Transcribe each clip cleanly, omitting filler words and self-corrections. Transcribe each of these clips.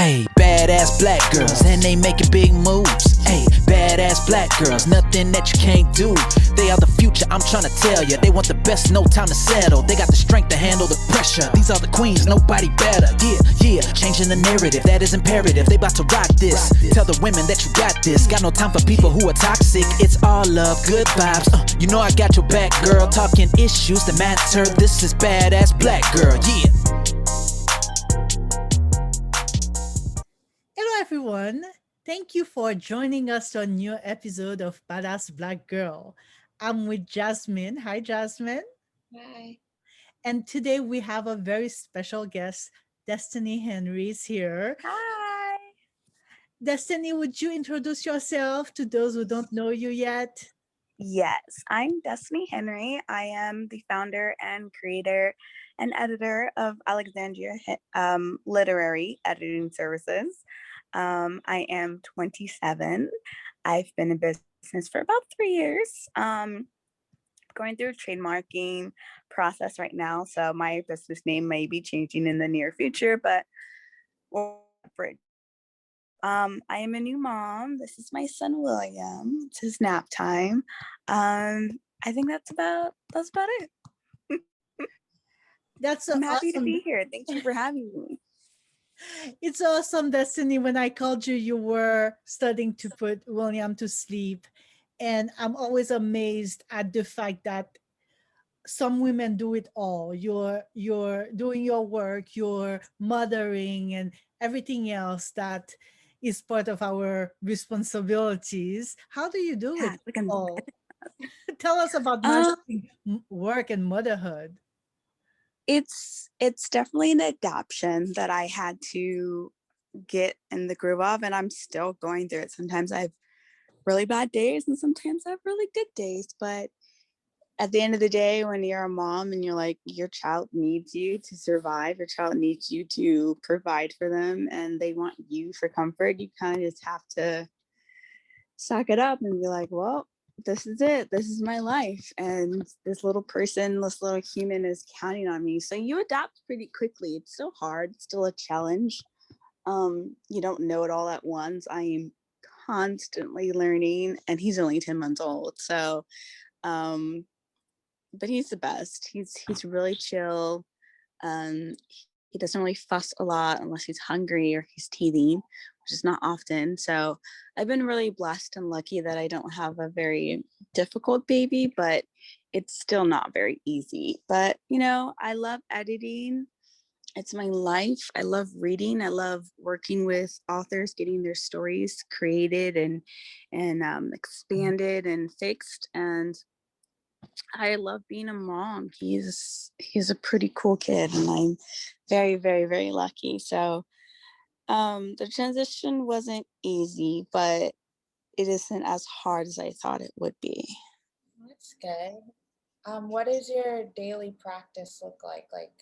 Hey, badass black girls, and they making big moves. Hey, badass black girls, nothing that you can't do. They are the future, I'm trying to tell ya. They want the best, no time to settle. They got the strength to handle the pressure. These are the queens, nobody better. Yeah, changing the narrative, that is imperative. They about to rock this. Tell the women that you got this. Got no time for people who are toxic. It's all love, good vibes. You know I got your back, girl. Talking issues that matter. This is badass black girl, yeah. Hello, everyone. Thank you for joining us to a new episode of Badass Black Girl. I'm with Jasmine. Hi, Jasmine. Hi. And today we have a very special guest, Destiny Henry is here. Hi. Destiny, would you introduce yourself to those who don't know you yet? Yes, I'm Destiny Henry. I am the founder and creator and editor of Alexandria Literary Editing Services. I am 27. I've been in business for about 3 years. Going through a trademarking process right now, so my business name may be changing in the near future, but we're for it. I am a new mom. This is my son William. It's his nap time. I think that's about it. That's I'm happy to awesome. be here. Thank you for having me. It's awesome, Destiny. When I called you, you were starting to put William to sleep. And I'm always amazed at the fact that some women do it all. You're doing your work, you're mothering and everything else that is part of our responsibilities. How do you do Yeah, it we can. all? Tell us about Um, managing work and motherhood. it's definitely an adaptation that I had to get in the groove of, and I'm still going through it. Sometimes I have really bad days, and sometimes I have really good days, but at the end of the day, when you're a mom and you're like, your child needs you to survive, your child needs you to provide for them, and they want you for comfort, you kind of just have to suck it up and be like, well, this is it. This is my life. And this little person, this little human is counting on me. So you adapt pretty quickly. It's still hard, it's still a challenge. You don't know it all at once. I am constantly learning, and he's only 10 months old. So um but he's the best. He's really chill. Um, he doesn't really fuss a lot unless he's hungry or he's teething, which is not often. So I've been really blessed and lucky that I don't have a very difficult baby, but it's still not very easy. But I love editing. It's my life. I love reading. I love working with authors, getting their stories created and expanded and fixed. And I love being a mom. He's a pretty cool kid, and I'm very, very, very lucky. So the transition wasn't easy, but it isn't as hard as I thought it would be. That's good. What does your daily practice look like? Like,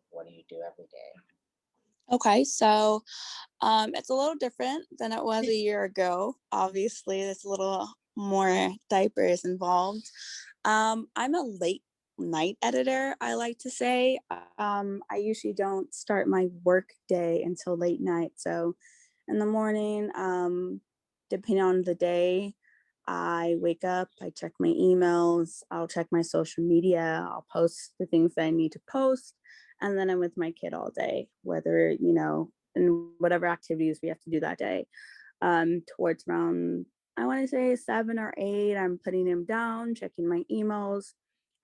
what do you do every day? Okay, so it's a little different than it was a year ago. Obviously, there's a little more diapers involved. I'm a late night editor, I like to say. I usually don't start my work day until late night. So in the morning, depending on the day, I wake up, I check my emails, I'll check my social media, I'll post the things that I need to post, and then I'm with my kid all day, whether, in whatever activities we have to do that day. Towards around, I want to say 7 or 8, I'm putting him down, checking my emails.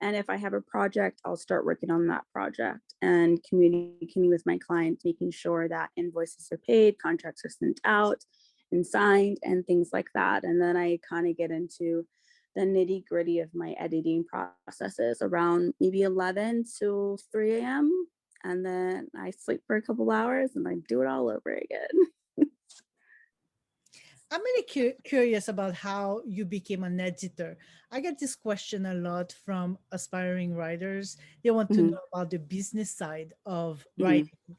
And if I have a project, I'll start working on that project and communicating with my clients, making sure that invoices are paid, contracts are sent out and signed, and things like that. And then I kind of get into the nitty gritty of my editing processes around maybe 11 to 3 a.m. And then I sleep for a couple hours and I do it all over again. I'm really curious about how you became an editor. I get this question a lot from aspiring writers. They want to Mhm, know about the business side of mhm. writing.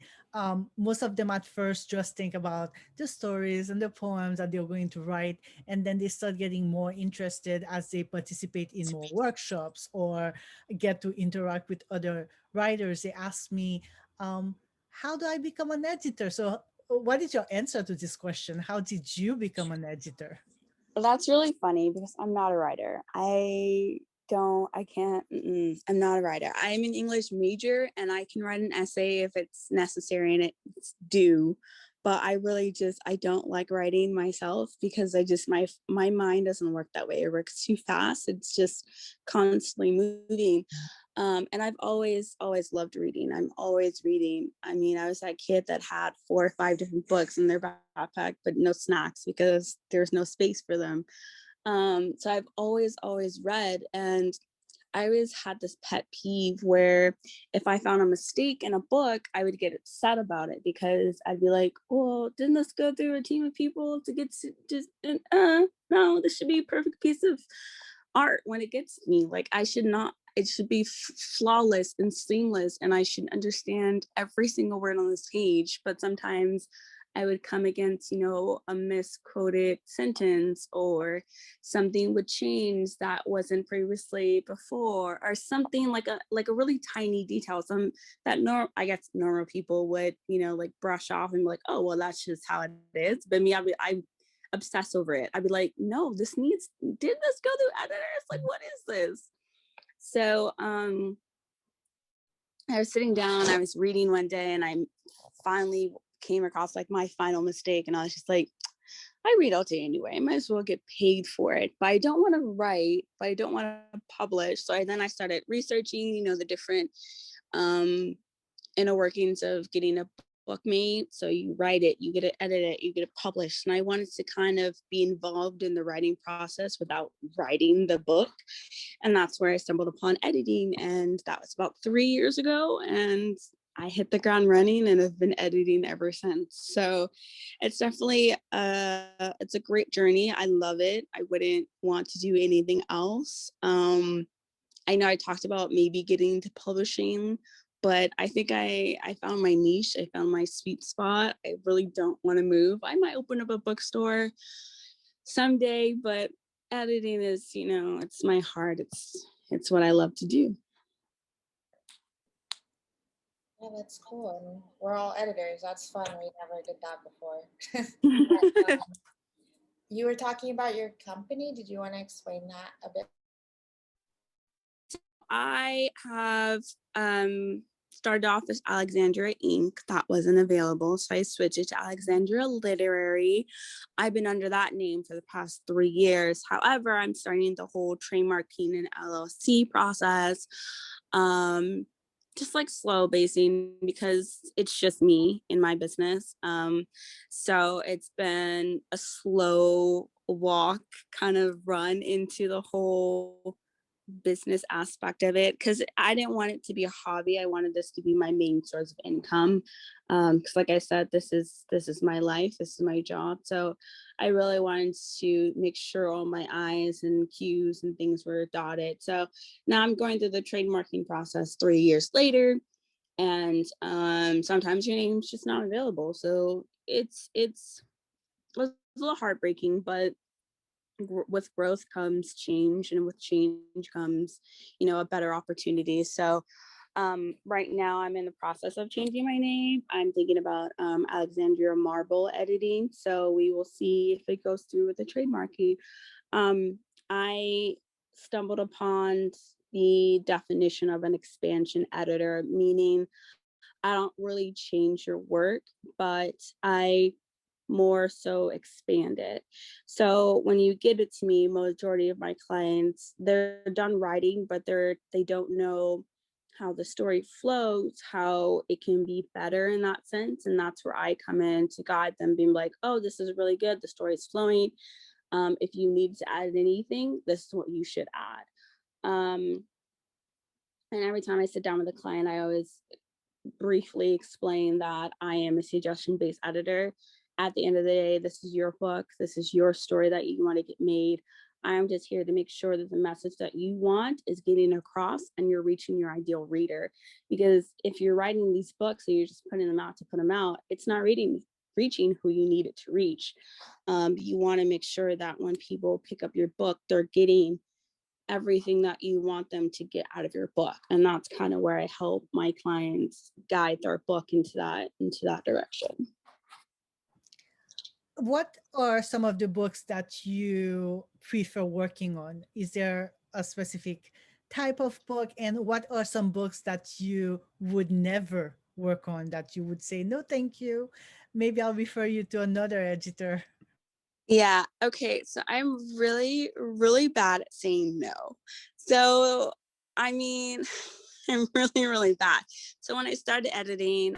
Most of them at first just think about the stories and the poems that they're going to write, and then they start getting more interested as they participate in more workshops or get to interact with other writers. They ask me, how do I become an editor? So what is your answer to this question? How did you become an editor? That's really funny because I'm not a writer. I'm not a writer. I'm an English major and I can write an essay if it's necessary and it's due. But I don't like writing myself because my mind doesn't work that way. It works too fast. It's just constantly moving. And I've always loved reading. I'm always reading. I mean, I was that kid that had 4 or 5 different books in their backpack, but no snacks because there's no space for them. So I've always read, and I always had this pet peeve where if I found a mistake in a book, I would get upset about it because I'd be like, well, didn't this go through a team of people to get to just, no, this should be a perfect piece of art when it gets to me. Like it should be flawless and seamless, and I should understand every single word on this page. But sometimes I would come against, a misquoted sentence, or something would change that wasn't previously before, or something like a really tiny detail, I guess normal people would, like brush off and be like, oh, well, that's just how it is. But me, I obsess over it. I'd be like, no, did this go through editors? Like, what is this? So I was sitting down, I was reading one day, and I finally came across like my final mistake, and I was just like, I read all day anyway, I might as well get paid for it, but I don't want to write, but I don't want to publish. So then I started researching, the different inner workings of getting a book made. So you write it, you get it edited, you get it published. And I wanted to kind of be involved in the writing process without writing the book. And that's where I stumbled upon editing. And that was about 3 years ago. And I hit the ground running and have been editing ever since. So it's definitely it's a great journey. I love it. I wouldn't want to do anything else. I know I talked about maybe getting into publishing, but I think I found my niche. I found my sweet spot. I really don't want to move. I might open up a bookstore someday, but editing is, it's my heart. It's what I love to do. Yeah, that's cool. And we're all editors. That's fun. We never did that before. But, you were talking about your company. Did you want to explain that a bit? I have started off as Alexandria Inc. That wasn't available, so I switched it to Alexandria Literary. I've been under that name for the past 3 years. However, I'm starting the whole trademarking and LLC process. Just like slow basing because it's just me in my business. So it's been a slow walk, kind of run into the whole business aspect of it, because I didn't want it to be a hobby. I wanted this to be my main source of income, because like I said, this is my life, this is my job. So I really wanted to make sure all my I's and Q's and things were dotted. So now I'm going through the trademarking process 3 years later, and sometimes your name's just not available. So it was a little heartbreaking, but with growth comes change, and with change comes, a better opportunity. So right now I'm in the process of changing my name. I'm thinking about Alexandria Marble Editing. So we will see if it goes through with the trademarking. I stumbled upon the definition of an expansion editor, meaning I don't really change your work, but I more so expand it. So when you give it to me, majority of my clients, they're done writing, but they don't know how the story flows, how it can be better in that sense. And that's where I come in to guide them, being like, oh, this is really good, the story's flowing. If you need to add anything, this is what you should add. And every time I sit down with a client, I always briefly explain that I am a suggestion-based editor. At the end of the day, this is your book. This is your story that you want to get made. I am just here to make sure that the message that you want is getting across and you're reaching your ideal reader. Because if you're writing these books and you're just putting them out to put them out, it's not reaching who you need it to reach. You want to make sure that when people pick up your book, they're getting everything that you want them to get out of your book. And that's kind of where I help my clients guide their book into that direction. what are some of the books that you prefer working on? Is there a specific type of book? And what are some books that you would never work on, that you would say, no, thank you? Maybe I'll refer you to another editor. Yeah. Okay. So I'm really, really bad at saying no. So, I mean, I'm really, really bad. So when I started editing,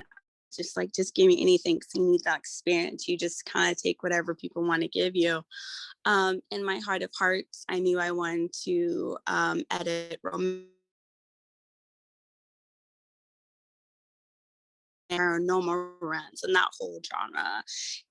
just like, just give me anything because you need that experience. You just kind of take whatever people want to give you. In my heart of hearts, I knew I wanted to edit romance, paranormal romance, and that whole genre,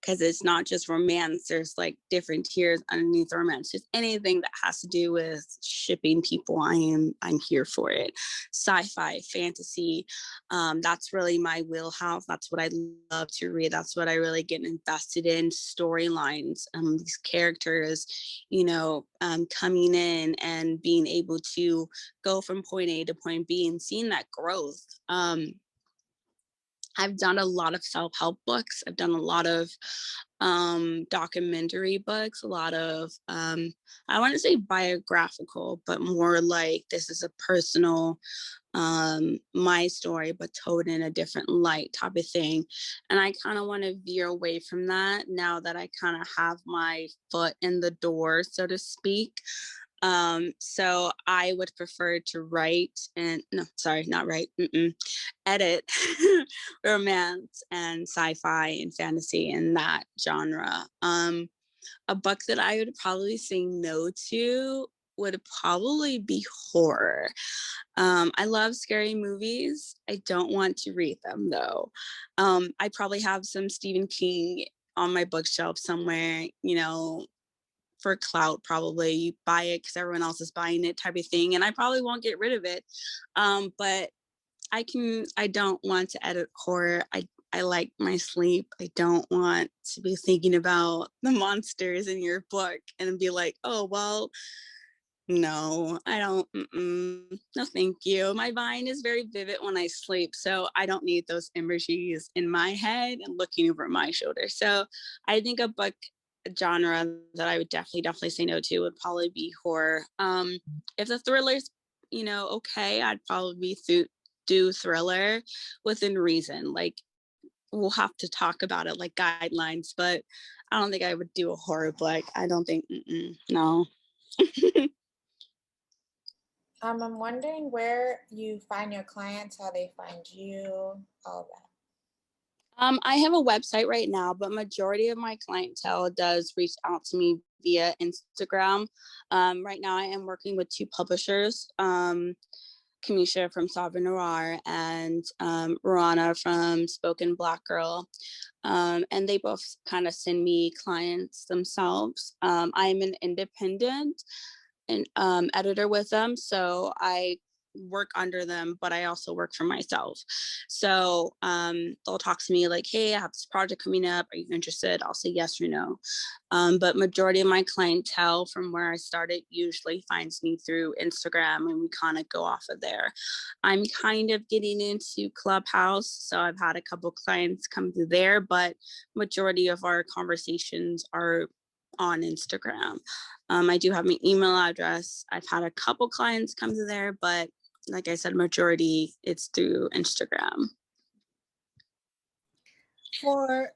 because it's not just romance. There's like different tiers underneath romance. Just anything that has to do with shipping people, I'm here for it. Sci-fi, fantasy, that's really my wheelhouse. That's what I love to read. That's what I really get invested in. Storylines, these characters, coming in and being able to go from point A to point B and seeing that growth. I've done a lot of self-help books. I've done a lot of documentary books, a lot of, I want to say biographical, but more like this is a personal, my story, but told in a different light type of thing. And I kind of want to veer away from that now that I kind of have my foot in the door, so to speak. So I would prefer to write and no, sorry, not write, edit romance and sci-fi and fantasy in that genre. A book that I would probably say no to would probably be horror. I love scary movies. I don't want to read them though. I probably have some Stephen King on my bookshelf somewhere, for clout. Probably you buy it because everyone else is buying it type of thing, and I probably won't get rid of it. But I don't want to edit horror. I like my sleep. I don't want to be thinking about the monsters in your book and be like, oh well, no, I don't. No, thank you. My mind is very vivid when I sleep, so I don't need those images in my head and looking over my shoulder. So I think a book genre that I would definitely say no to would probably be horror. If the thriller's, okay, I'd probably do thriller within reason. Like we'll have to talk about it like guidelines, but I don't think I would do a horror book. I don't think, no. I'm wondering where you find your clients, how they find you, all that. I have a website right now, but majority of my clientele does reach out to me via Instagram. Right now I am working with two publishers, Kamisha from Sovereign Noir and Rana from Spoken Black Girl. And they both kind of send me clients themselves. I'm an independent and editor with them, so I work under them, but I also work for myself. So they'll talk to me like, hey, I have this project coming up, are you interested? I'll say yes or no. But majority of my clientele from where I started usually finds me through Instagram, and we kind of go off of there. I'm kind of getting into Clubhouse, so I've had a couple clients come through there, but majority of our conversations are on Instagram. I do have my email address. I've had a couple clients come to there, but like I said, majority it's through Instagram. For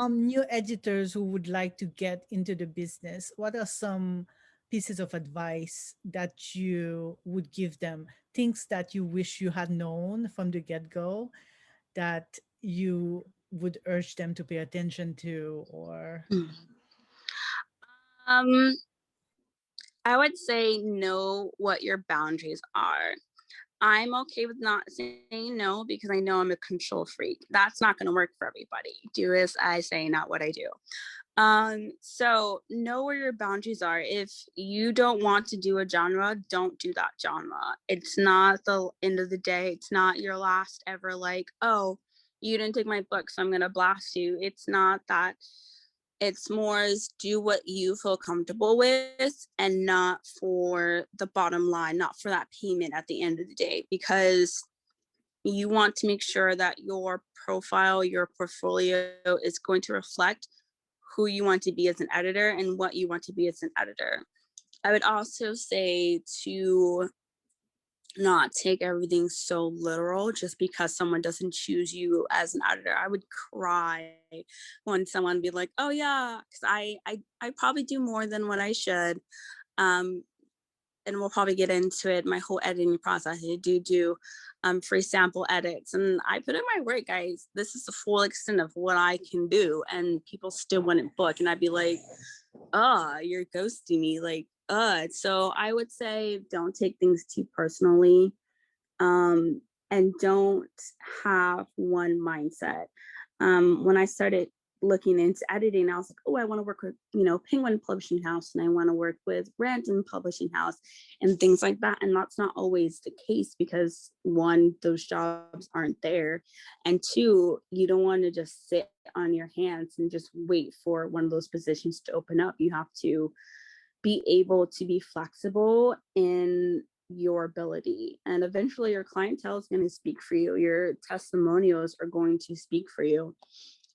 new editors who would like to get into the business, what are some pieces of advice that you would give them? Things that you wish you had known from the get-go that you would urge them to pay attention to, or I would say know what your boundaries are. I'm okay with not saying no because I know I'm a control freak. That's not going to work for everybody. Do as I say, not what I do. So know where your boundaries are. If you don't want to do a genre, don't do that genre. It's not the end of the day. It's not your last ever, like, oh, you didn't take my book, so I'm going to blast you. It's not that. It's more as do what you feel comfortable with and not for the bottom line, not for that payment at the end of the day, because you want to make sure that your profile, your portfolio is going to reflect who you want to be as an editor and what you want to be as an editor. I would also say to not take everything so literal just because someone doesn't choose you as an editor. I would cry when someone be like, oh yeah, because I probably do more than what I should. And we'll probably get into it, my whole editing process. I do free sample edits, and I put in my work, guys. This is the full extent of what I can do, and people still wouldn't book, and I'd be like, you're ghosting me, like, so I would say don't take things too personally, and don't have one mindset. When I started looking into editing, I was like, oh, I want to work with, Penguin Publishing House, and I want to work with Random Publishing House and things like that. And that's not always the case because one, those jobs aren't there. And two, you don't want to just sit on your hands and just wait for one of those positions to open up. You have to be able to be flexible in your ability, and eventually your clientele is going to speak for you. Your testimonials are going to speak for you.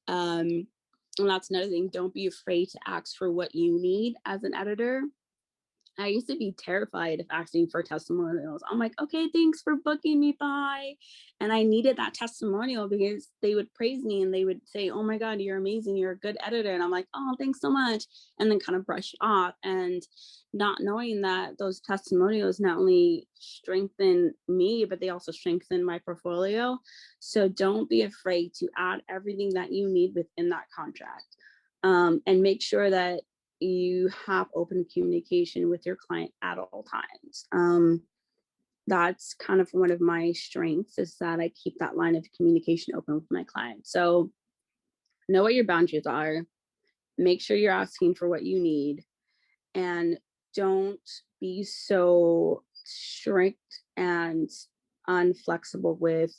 And that's another thing. Don't be afraid to ask for what you need as an editor. I used to be terrified of asking for testimonials. I'm like, okay, thanks for booking me, bye. And I needed that testimonial because they would praise me and they would say, oh my God, you're amazing. You're a good editor. And I'm like, oh, thanks so much. And then kind of brush it off, and not knowing that those testimonials not only strengthen me, but they also strengthen my portfolio. So don't be afraid to add everything that you need within that contract, and make sure that you have open communication with your client at all times. That's kind of one of my strengths, is that I keep that line of communication open with my client. So know what your boundaries are, make sure you're asking for what you need, and don't be so strict and unflexible with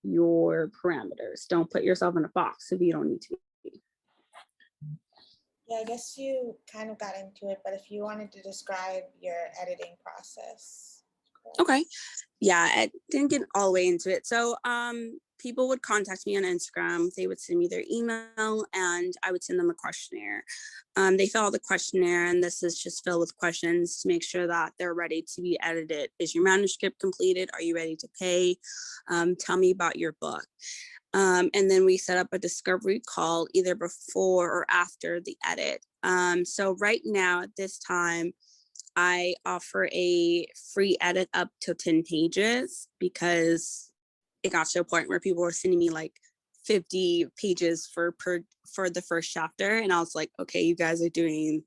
your parameters. Don't put yourself in a box if you don't need to. Yeah, I guess you kind of got into it, but if you wanted to describe your editing process. Okay. Yeah, I didn't get all the way into it. So people would contact me on Instagram. They would send me their email and I would send them a questionnaire. They fill out the questionnaire, and this is just filled with questions to make sure that they're ready to be edited. Is your manuscript completed? Are you ready to pay? Tell me about your book. And then we set up a discovery call either before or after the edit. So right now at this time, I offer a free edit up to 10 pages because it got to a point where people were sending me like 50 pages for the first chapter. And I was like, okay, you guys are doing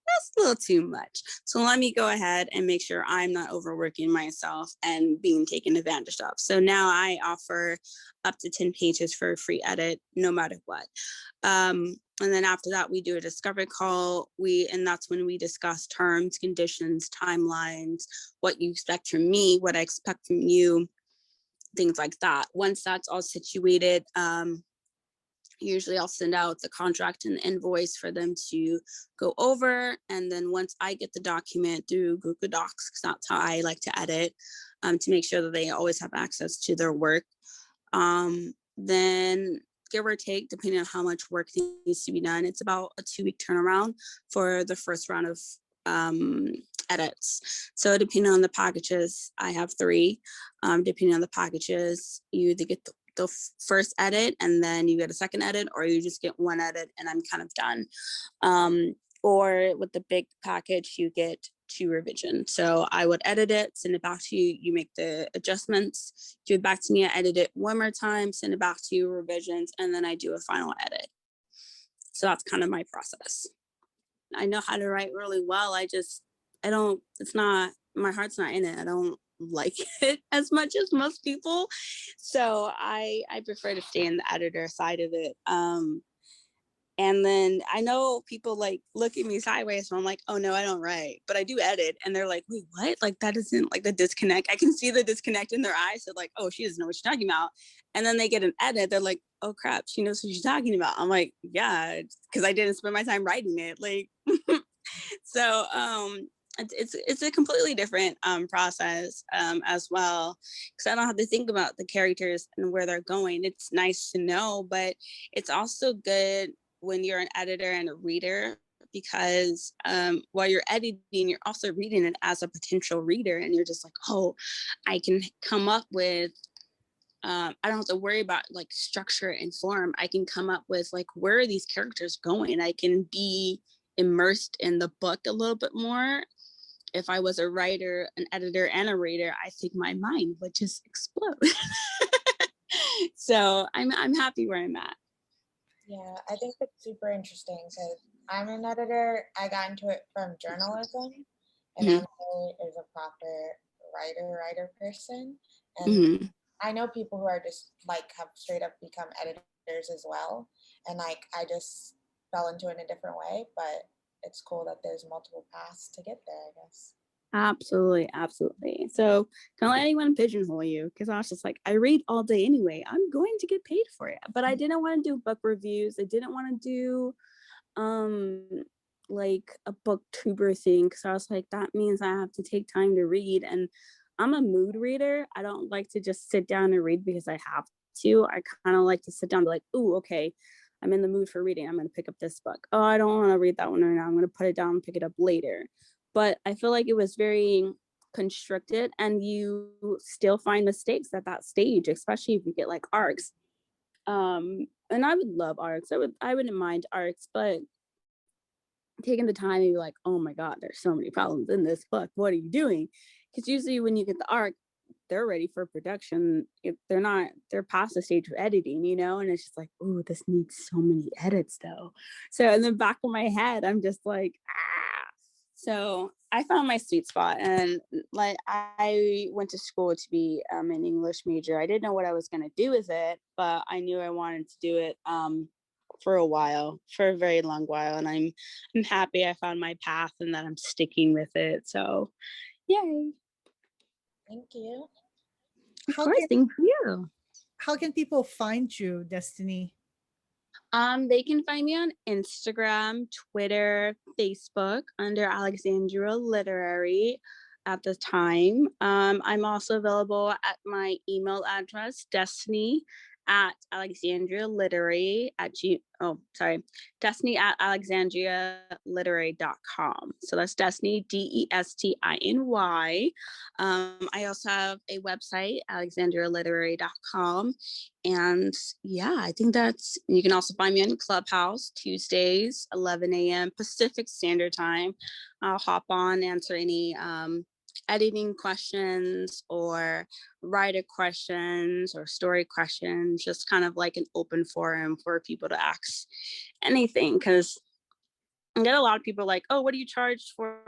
that's a little too much. So let me go ahead and make sure I'm not overworking myself and being taken advantage of. So now I offer up to 10 pages for a free edit, no matter what. And then after that, we do a discovery call. And that's when we discuss terms, conditions, timelines, what you expect from me, what I expect from you, things like that. Once that's all situated, usually I'll send out the contract and the invoice for them to go over. And then once I get the document through Google Docs, because that's how I like to edit, to make sure that they always have access to their work. Then give or take, depending on how much work needs to be done, it's about a 2-week turnaround for the first round of edits. So depending on the packages, I have 3. Depending on the packages, you either get the first edit and then you get a second edit, or you just get 1 edit and I'm kind of done. Or with the big package, you get 2 revisions. So I would edit it, send it back to you, you make the adjustments, give it back to me, I edit it 1 more time, send it back to you, revisions, and then I do a final edit. So that's kind of my process. I know how to write really well. My heart's not in it. I don't like it as much as most people. So I prefer to stay in the editor side of it. And then I know people like look at me sideways, so I'm like, oh no, I don't write, but I do edit. And they're like, wait, what? Like that isn't like the disconnect. I can see the disconnect in their eyes. So like, oh, she doesn't know what she's talking about. And then they get an edit. They're like, oh crap, she knows what she's talking about. I'm like, yeah, because I didn't spend my time writing it. Like, so it's a completely different process as well, because I don't have to think about the characters and where they're going. It's nice to know, but it's also good when you're an editor and a reader, because while you're editing, you're also reading it as a potential reader, and you're just like, oh, I can come up with I don't have to worry about like structure and form. I can come up with like, where are these characters going? I can be immersed in the book a little bit more. If I was a writer, an editor, and a reader, I think my mind would just explode. So I'm happy where I'm at. Yeah, I think it's super interesting because I'm an editor. I got into it from journalism, and Emily is a proper writer person. And I know people who are just like have straight up become editors as well. And like I just fell into it in a different way, but it's cool that there's multiple paths to get there, I guess. Absolutely, absolutely. So don't let anyone pigeonhole you, because I was just like, I read all day anyway. I'm going to get paid for it. But I didn't want to do book reviews. I didn't want to do like a booktuber thing, because I was like, that means I have to take time to read, and I'm a mood reader. I don't like to just sit down and read because I have to. I kind of like to sit down and be like, ooh, okay, I'm in the mood for reading. I'm going to pick up this book. Oh, I don't want to read that one right now. I'm going to put it down and pick it up later. But I feel like it was very constricted, and you still find mistakes at that stage, especially if you get like arcs. And I would love arcs. I wouldn't mind arcs, but taking the time and be like, oh my God, there's so many problems in this book. What are you doing? Because usually when you get the arc, they're ready for production. If they're past the stage of editing, and it's just like, oh, this needs so many edits though. So in the back of my head, I'm just like, ah. So I found my sweet spot, and like I went to school to be an English major. I didn't know what I was going to do with it, but I knew I wanted to do it for a very long while, and I'm happy I found my path and that I'm sticking with it. So yay. Thank you. Of course, thank you. How can people find you, Destiny? They can find me on Instagram, Twitter, Facebook under Alexandria Literary at the time. I'm also available at my email address, Destiny at Alexandria Literary Destiny at alexandrialiterary.com. So that's Destiny, DESTINY. I also have a website, alexandrialiterary.com. And yeah, I think you can also find me on Clubhouse Tuesdays, 11 a.m. Pacific Standard Time. I'll hop on, answer any editing questions or writer questions or story questions, just kind of like an open forum for people to ask anything, because I get a lot of people like, oh, what do you charge for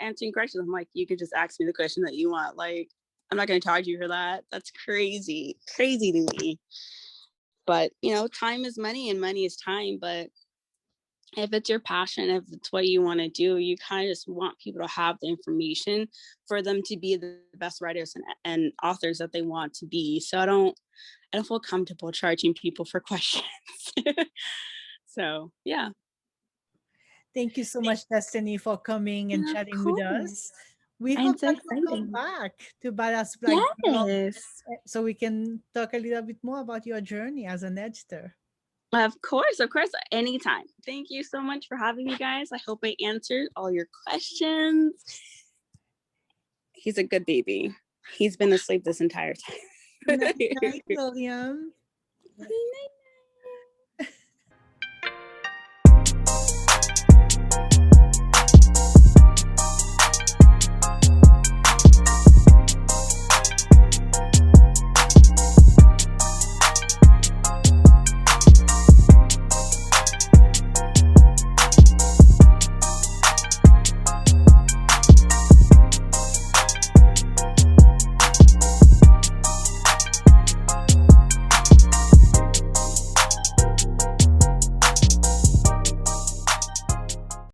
answering questions? I'm like, you could just ask me the question that you want. Like, I'm not going to charge you for that. That's crazy to me. But time is money and money is time. But if it's your passion, if it's what you want to do, you kind of just want people to have the information for them to be the best writers and authors that they want to be. So I don't feel comfortable charging people for questions. So yeah. Thank you so much, Destiny, for coming and chatting with us. We I'm hope so that you'll excited. come back to Badass Black Girl, Yes. so we can talk a little bit more about your journey as an editor. Of course, anytime. Thank you so much for having me, guys. I hope I answered all your questions. He's a good baby. He's been asleep this entire time. Night, William. Night.